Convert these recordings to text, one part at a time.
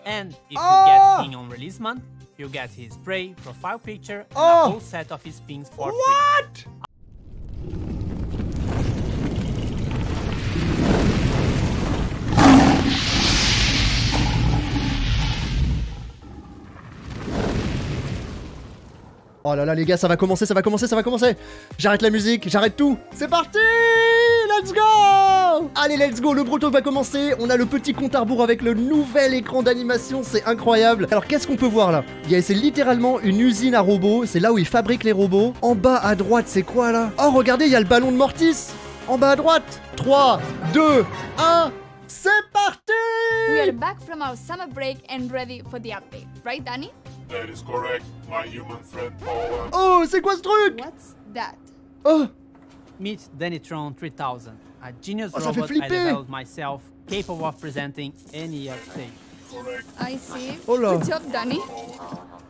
And if you get him on release month, you get his spray, profile picture, and a whole set of his pins for free. What? Oh là là les gars, ça va commencer, ça va commencer, ça va commencer. J'arrête la musique, j'arrête tout. C'est parti. Let's go. Allez, let's go, le Brawl Talk va commencer. On a le petit compte à rebours avec le nouvel écran d'animation, c'est incroyable. Alors qu'est-ce qu'on peut voir là? C'est littéralement une usine à robots, c'est là où ils fabriquent les robots. En bas à droite, c'est quoi là? Oh regardez, il y a le ballon de Mortis. En bas à droite. 3, 2, 1, c'est parti. We are back from our summer break and ready for the update, right Danny? That is correct, my human friend Paula. Oh, c'est quoi ce truc? What's that? Oh. Meet Dannytron 3000, a genius ça fait robot I flipper. developed myself, capable of presenting any update. Correct. I see. Oh là. Good job Danny.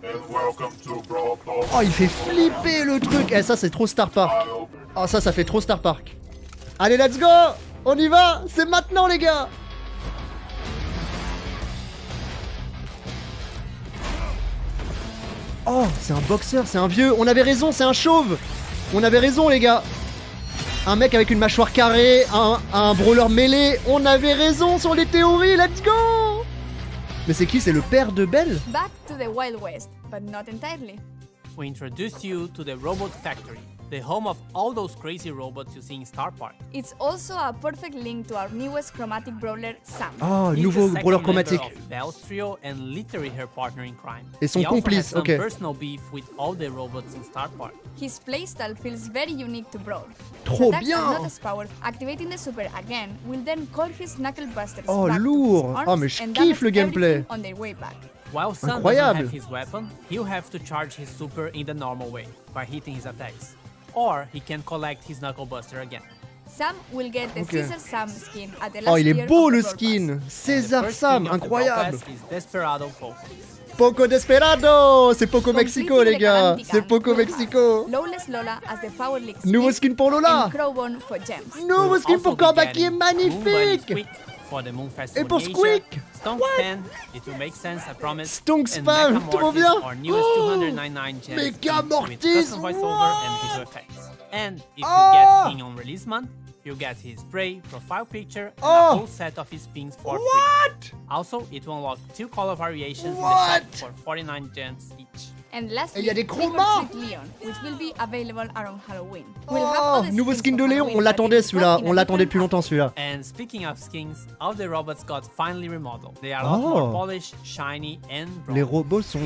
And welcome to Brawl Talk. Oh, il fait flipper le truc. Eh, ça c'est trop Star Park. I hope Oh, ça fait trop Star Park. Allez, let's go. On y va. C'est maintenant les gars. Oh, c'est un boxeur, c'est un vieux. On avait raison, c'est un chauve. On avait raison les gars. Un mec avec une mâchoire carrée, un brawler mêlé. On avait raison sur les théories, let's go. Mais c'est qui? C'est le père de Belle? Back to the Wild West, but not entirely. We introduce you to the Robot Factory, the home of all those crazy robots you see in Star Park. It's also a perfect link to our newest chromatic brawler, Sam. Oh, He's nouveau the second brawler member chromatique. of Belle's trio and literally her partner in crime. Et son He also complice, has some ok. personal beef with all the robots in Star Park. His playstyle feels very unique to Brawl. Trop Attacks bien. are not as power. Activating the super again will then call his knuckle busters Oh, back lourd. to his arms Oh, mais je and kiffe le damage gameplay. everything on their way back. While Sam doesn't Incroyable. have his weapon, he'll have to charge his super in the normal way, by hitting his attacks. Or he can collect his knuckle buster again. Sam will get the Ok. Caesar Sam skin at the last Oh, il tier est beau of the le Brawl skin. And the César first Sam, king of the Brawl incroyable. Pass is Desperado Poco. Poco Desperado. C'est Poco Mexico Completing les the gars. Galactic C'est Gang Poco will have Mexico. Lawless Lola as the Power League Nouveau skin pour Lola. and Crowbone for gems. Nouveau We'll skin also pour be Corba qui est getting Moon Bunny magnifique. Squeak for the Moonfest Et pour Asia, Squeak. Stonk What? Fan, it will make sense, I promise. Stonk and Spam, Mecha trop Mortis, bien. our newest Oh, 299 gems Mecha skin with Mortis, custom voiceover wow. and visual effects. And if Oh. you get him on release month, you get his spray, profile picture, and Oh. a whole set of his pins for free. What? Also, it will unlock 2 color variations What? in the shop for 49 gems each. And lastly, Et il y a des Trick or chromas. Treat Leon, which will be available around Halloween. We'll have Oh, other nouveau skins skin de for Léon. Halloween, On l'attendait but it's celui-là. not in On a l'attendait different depuis longtemps celui-là. And speaking of skins, all the robots got finally remodeled. They are a lot more Oh. polished, shiny, and bright. Les robots sont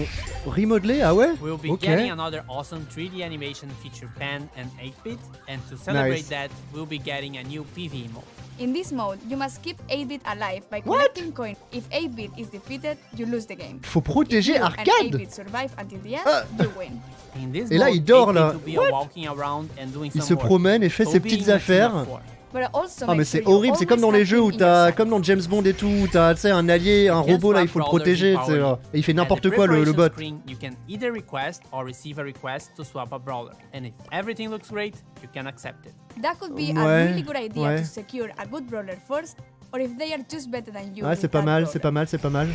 remodelés, ah ouais? We'll be Ok. getting another awesome 3D animation feature pen and 8-bit, and to celebrate Nice. that, we'll be getting a new PvE mode. In this mode, you must keep 8-bit alive by collecting coins. If 8-bit is defeated, you lose the game. Faut protéger You and Arcade. 8-bit survive until the end, you win. In this Et là, mode, il dort, 8-bit là. will be What? walking around and doing Il some se work. promène et fait So ses being petites a team affaires. of 4. But also Ah mais make c'est sure you horrible, c'est comme dans always les have jeux où him in your t'as, side. comme dans James Bond et tout, où t'as, tu sais, un allié, un robot là, il faut le protéger, tu sais, et il fait n'importe quoi le bot. Screen, you can either request or receive a request to swap a brawler, and if everything looks great, you can accept it. That could be Ouais, a really good idea ouais. to secure a good brawler first, or if they are just better than you. Ouais, with c'est pas that mal, brawler. c'est pas mal, c'est pas mal.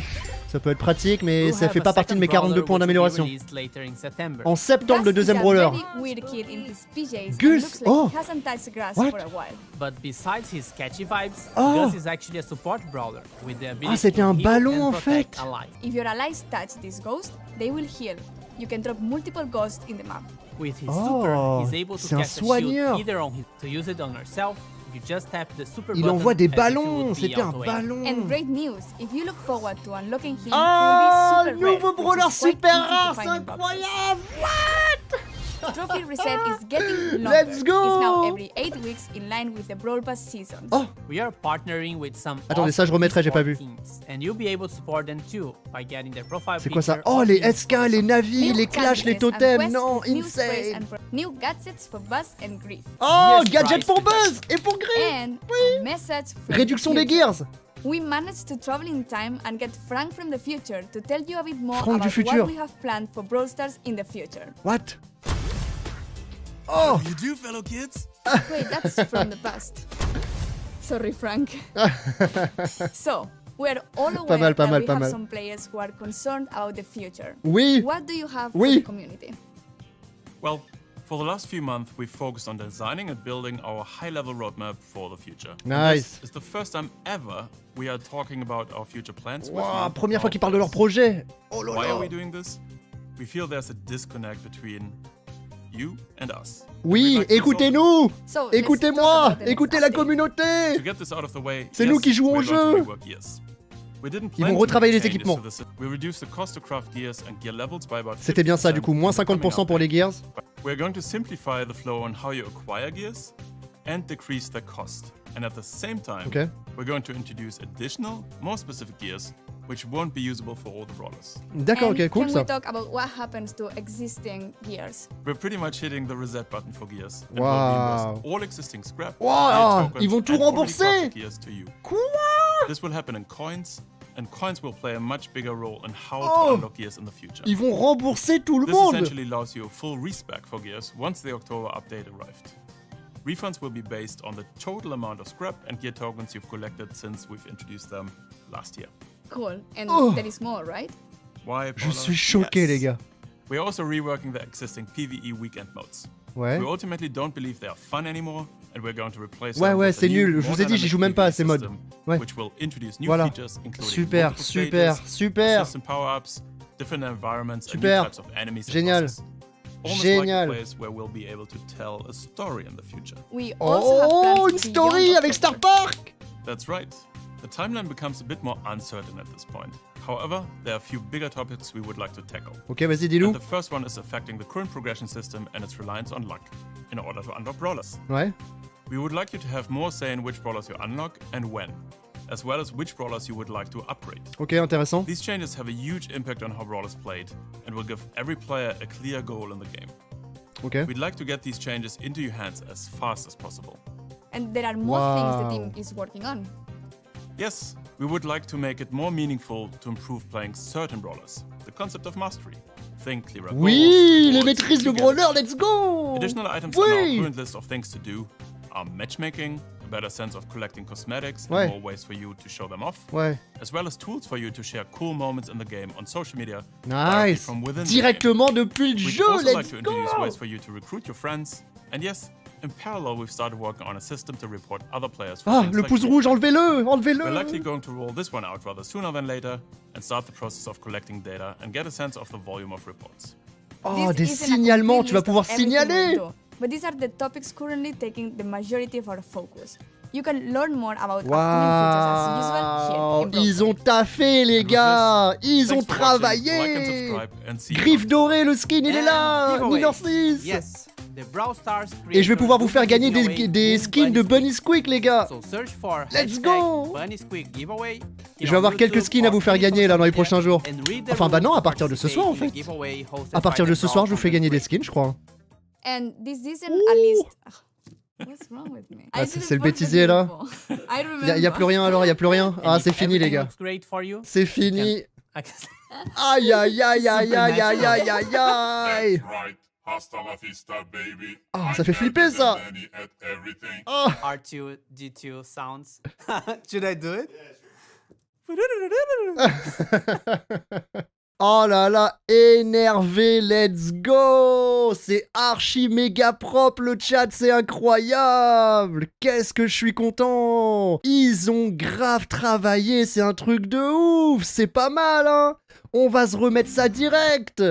Ça peut être pratique, mais We'll ça have fait a pas partie de mes second 42 brawler points which will be d'amélioration. released later in September. En septembre, le Gus is deuxième a brawler. very weird kid in his PJs and Gus, looks like oh. he hasn't touched grass What? for a while. But besides his catchy vibes, Oh. Gus is actually a support brawler with the ability Ah, c'était to un heal ballon, and en protect fait. allies. If your allies touch this ghost, they will heal. You can drop multiple ghosts in the map. With his Oh, super, he's able to c'est un cast a shield soigneur. either on his, to use it on herself. You just tap the super Il button envoie des as if it ballons, would be c'était un auto-aim. ballon. And great news, if you look forward to unlocking him, Ah, he will be super nouveau rare, which brawler is quite super easy to rare, find c'est in boxes. incroyable. What? Trophy reset is getting longer. Let's go. It's now every 8 weeks in line with the Brawl Pass season. Oh, We are partnering with some Attendez, ça, je remettrai, j'ai pas vu. teams, and you'll be able to support them too by getting their profile c'est quoi ça? picture Oh, or les pin SK, les navis, New les clashs, les challenges and totems, quests non, with new sprays insane. and new gadgets for Buzz and Grief. Oh, Yes, gadget price pour to touch. Buzz et pour Grey. And a message from Réduction the des future. gears. We managed to travel in time and get Frank from the future to tell you a bit more Frank du about futur. what we have planned for Brawl Stars in the future. What? Oh, You do, fellow kids? Wait, that's from the past. Sorry, Frank. So, We're all Pas mal, aware pas that mal, we pas have mal. some players who are concerned about the future. Oui. What do you have Oui. for the community? Well, for the last few months, we've focused on designing and building our high-level roadmap for the future. And Nice. this is the first time ever we are talking about our future plans with Wow, you, première fois our qu'ils parlent de leur players. projet. Oh là Why là. are we doing this? We feel there's a disconnect between you and us. Oui, We'd like to écoutez-nous. So, let's Écoutez-moi. talk about the next Écoutez la update. communauté. To get this out of the way, C'est nous qui jouons au we're going to jeu. rework gears. We didn't Ils plan vont to retravailler make les changes équipements. to the we reduced the cost to craft gears and gear levels by about C'était bien ça, du coup, moins 50% in the coming 50% pour les update. gears. We're going to simplify the flow on how you acquire gears and decrease their cost. And at the same time, Ok. we're going to introduce additional, more specific gears, which won't be usable for all the brawlers. D'accord, And ok, cool can ça. we talk about what happens to existing gears? We're pretty much hitting the reset button for gears. And Wow. we'll reimburse all existing scrap, Wow, gear tokens, ils vont tout and already rembourser. crafted gears to you. Quoi? This will happen in coins, and coins will play a much bigger role in how Oh. to unlock gears in the future. Ils vont rembourser tout le This monde. essentially allows you a full respec for gears once the October update arrived. Refunds will be based on the total amount of scrap and gear tokens you've collected since we've introduced them last year. Cool. And Oh. there is more, right? Why, Je Paula? suis choqué, Yes. les gars. We're also reworking the existing PvE weekend modes. Ouais. We ultimately don't believe they are fun anymore, and we're going to replace Ouais, them ouais, with a c'est new, nul. Je more vous ai dit, j'y joue même pas à ces dynamic modes. system, Ouais. which will introduce new Voilà. features, including Super, multiple super, stages, super. assistant power-ups, different environments, and Super. new types of enemies and Génial. bosses. Almost Génial. like a place where we'll be able to tell a story in the future. We also have Oh, plans une story beyond avec Star October. Park. That's right. The timeline becomes a bit more uncertain at this point. However, there are a few bigger topics we would like to tackle. Ok, vas-y, dis-nous. And the first one is affecting the current progression system and its reliance on luck in order to unlock brawlers. Ouais. We would like you to have more say in which brawlers you unlock and when, as well as which brawlers you would like to upgrade. Ok, intéressant. These changes have a huge impact on how brawlers played and will give every player a clear goal in the game. Ok. We'd like to get these changes into your hands as fast as possible. And there are more things the Wow. team is working on. Yes, we would like to make it more meaningful to improve playing certain brawlers. The concept of mastery. Think clearer goals, Oui, les rewards, maîtrises de together. brawler, let's go. Additional items on our Oui. current list of things to do are matchmaking, a better sense of collecting cosmetics, Ouais. and more ways for you to show them off, Ouais. as well as tools for you to share cool moments in the game on social media directly Nice. from within the game. Directement depuis le We'd jeu, also like let's to introduce go. ways for you to recruit your friends, and yes, in parallel we've started working on a system to report other players for Ah, things le like pouce you. rouge, enlevez-le, We're likely enlevez-le. going to roll this one out rather sooner than later and start the process of collecting data and get a sense of the volume of reports. Oh, This des isn't a signalements, complete tu vas list pouvoir of everything signaler. we'll do, but these are the topics currently taking the majority of our focus. You can learn more about upcoming features as usual here Waouh, in Brawl ils Talk. ont taffé, les And with gars. this, Ils ont thanks for watching, like and travaillé. subscribe, and see you Griffe on- dorée, le skin, il est And là. giveaway. Minor 6. Yes, the Brawl Stars Et je vais pouvoir vous faire gagner giveaway des Boom skins de Bunny Bunny Squeak, les gars. So search for Let's hashtag go. Bunny Squeak giveaway. Je vais avoir quelques skins à vous faire gagner là dans les prochains jours. Enfin, bah non, à partir de ce soir, en fait. À partir de ce soir, je vous fais gagner des skins, je crois. And this isn't a list. What's wrong with me? Ah, I c'est did le it bêtisier, là. perfectly before. I remember. Y a plus rien alors, y a plus rien. Ah, c'est fini, les gars. C'est fini. Aïe, aïe, aïe, aïe, aïe, aïe, aïe, aïe, aïe. That's right. Hasta la vista, baby. Ah, ça fait flipper, ça. Many at everything. Ah. R2, D2 sounds. Should I do it? Oh là là, énervé, let's go. C'est archi méga propre le chat, c'est incroyable. Qu'est-ce que je suis content. Ils ont grave travaillé, c'est un truc de ouf. C'est pas mal, hein. On va se remettre ça direct.